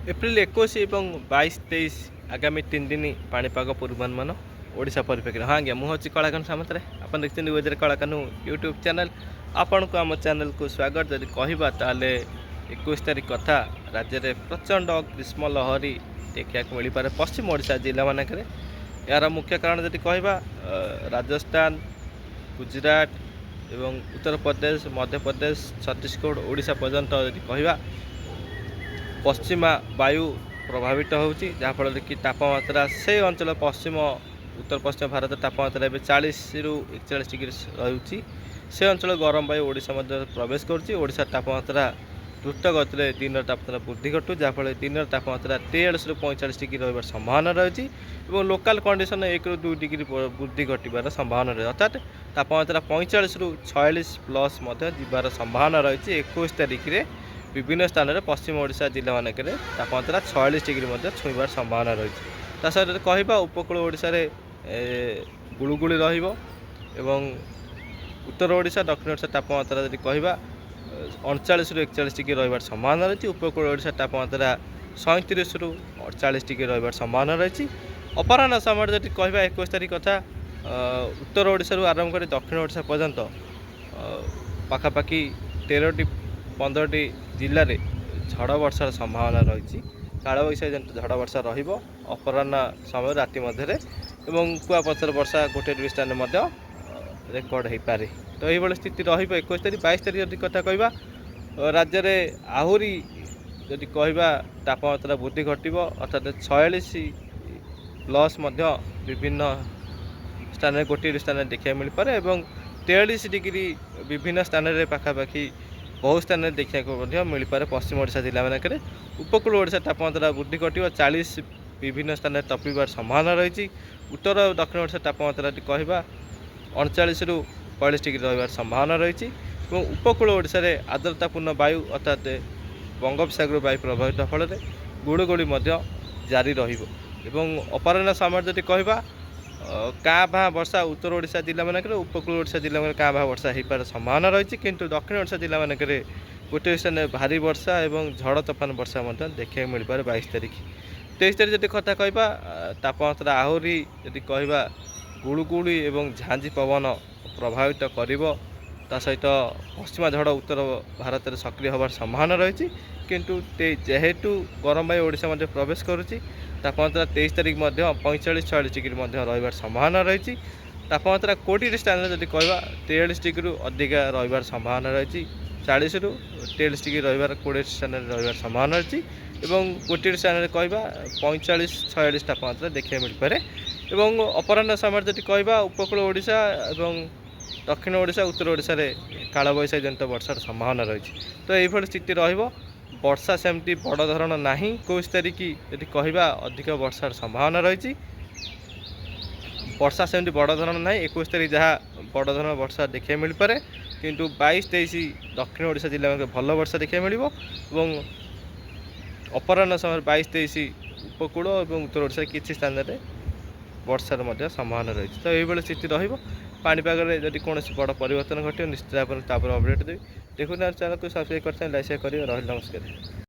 April 21 और 22-23 आगामी 3 दिन पाणीपाग पूर्वानुमान ओडिशा परिप्रेक्षी। हाँ आज्ञा मुझे कलाकान सामंतराय आप देखते वेदर कलाकान यूट्यूब चैनल आपण को आम चैनल को स्वागत। जब कहवा ताले 21 तारीख कथा राज्य में प्रचंड ग्रीष्म लहरी देखा मिल पारे पश्चिम ओडिशा जिला मानक यार मुख्य कारण जब कहवा राजस्थान गुजरात एवं उत्तर प्रदेश मध्य प्रदेश छत्तीसगढ़ ओडिशा पर्यंत जब कहवा पश्चिमा वायु प्रभावित होची जहाँफल कि तापमात्रा से अंचल पश्चिम उत्तर पश्चिम भारत तापमात्रा ए 40 रु 41 डिग्री रही से अंचल गरम वायु ओडिशा मध्य प्रवेश करोडिशा तापमात्रा द्रुत गति दिन तापमात्रा वृद्धि घटू जहाँफल दिन तापमात्रा 43 रु 45 डिग्री रही संभावना रही और लोकल कंडीशन 1 रु 2 डिग्री वृद्धि घटार संभावना रही अर्थात तापमात्रा 45 रु 46 प्लस जीवार संभावना रही 21 तारीख में विभिन्न स्थान में पश्चिम ओडिशा जिला मानक तापमात्रा 46 डिग्री छुईबार संभावना रही सहित कहवा उपकूल ओडिशा रे गुड़ुगुड़ी एवं उत्तर ओडिशा दक्षिण ओडिशा तापमात्रा जब कहवा 39 रु 41 डिग्री रही संभावना रही उपकूल ओडिशा तापमात्रा 37 रु 48 डिग्री रही संभावना रही अपराह समय जब कहवा 21 तारीख कथा उत्तर ओडिशा आरंभ कर दक्षिण ओडिशा पर्यंत पाखापाखि 13-15 जिले में झड़ वर्षार संभावना रही काल बैशाखी जन झड़ वर्षा अपराह समय राति मध्य कुआपथर वर्षा गोटे स्थान में रेकर्ड हो पारे तो ये स्थिति रही 21 तारीख 22 तारीख जब कथा कहवा राज्य में आहरी जदि कहवा तापमात्रा वृद्धि घटव अर्थात 46 प्लस विभिन्न स्थान में गोटे स्थान में देखा मिल पारे 43 डिग्री विभिन्न स्थान में पाखापाखि बहुत स्थान में देखा मिल पारे पश्चिम ओडिशा जिला मानक उपकूल ओडिशा तापमात्रा वृद्धि घटव 40 विभिन्न स्थान में टपिबार संभावना रही उत्तर और दक्षिण ओडिशा तापमात्रा कहवा 39 रु 45 डिग्री रही संभावना रही उपकूल ओडिशा रे आर्द्रतापूर्ण वायु अर्थात बंगोपसागर वायु प्रभावित फल गुड़गुड़ी जारी अपराह समय जब कहवा काँ भा वर्षा उत्तर ओडिशा जिला मानक उपकूल ओडिशा जिला में काँ भा वर्षा हो पार संभावना रही किंतु दक्षिण ओडिशा जिला मानक गोटे स्थान में भारी वर्षा और झड़ तोफान वर्षा देखा मिल पारे 22 तारीख 23 तारीख जब कथा कहवा तापमात्रा आहरी जब कहवा गुड़ुगुड़ी और झांझी पवन प्रभावित कर सहित पश्चिमा झड़ उत्तर भारत में सक्रिय होवार संभावना रही किंतु जेहेतु गरम वायु ओडिशा मध्य प्रवेश करुच्ची तापमात्रा 23 तारीख 45-46 डिग्री रही संभावना रही तापमात्रा 20 स्थान में जब कहवा 43 डिग्री अधिका रही संभावना रही 40 रु 43 डिग्री रही 20 स्थान में रही संभावना रही गोटे स्थान में कहवा 45-46 तापमात्रा देखा मिल पारे अपराह समय जब कहवा उपकूल ओडिशा और दक्षिण ओडिशा उत्तर ओडिशा रे काल बैशाखी जनित वर्षार संभावना रही तो ये स्थिति वर्षा सेमती बड़ धरण ना 21 तारीख यदि कहवा अधिक वर्षार संभावना रही वर्षा सेमती बड़ धरण ना 21 तारीख जहाँ बड़ धरण वर्षा देखा मिल पारे किंतु 22-23 दक्षिण ओडिशा जिला में भल वर्षा देखा मिल अपराह समय 22-23 उपकूल और उत्तर ओडिशा किसी स्थान में वर्षार संभावना रही तो ये स्थिति पाणीपाग जब कौन बड़ परिवर्तन घटे निश्चित भाव अपडेट देवी देखो चैनल को सब्सक्राइब करते हैं लाइक शेयर करें रही नमस्कार।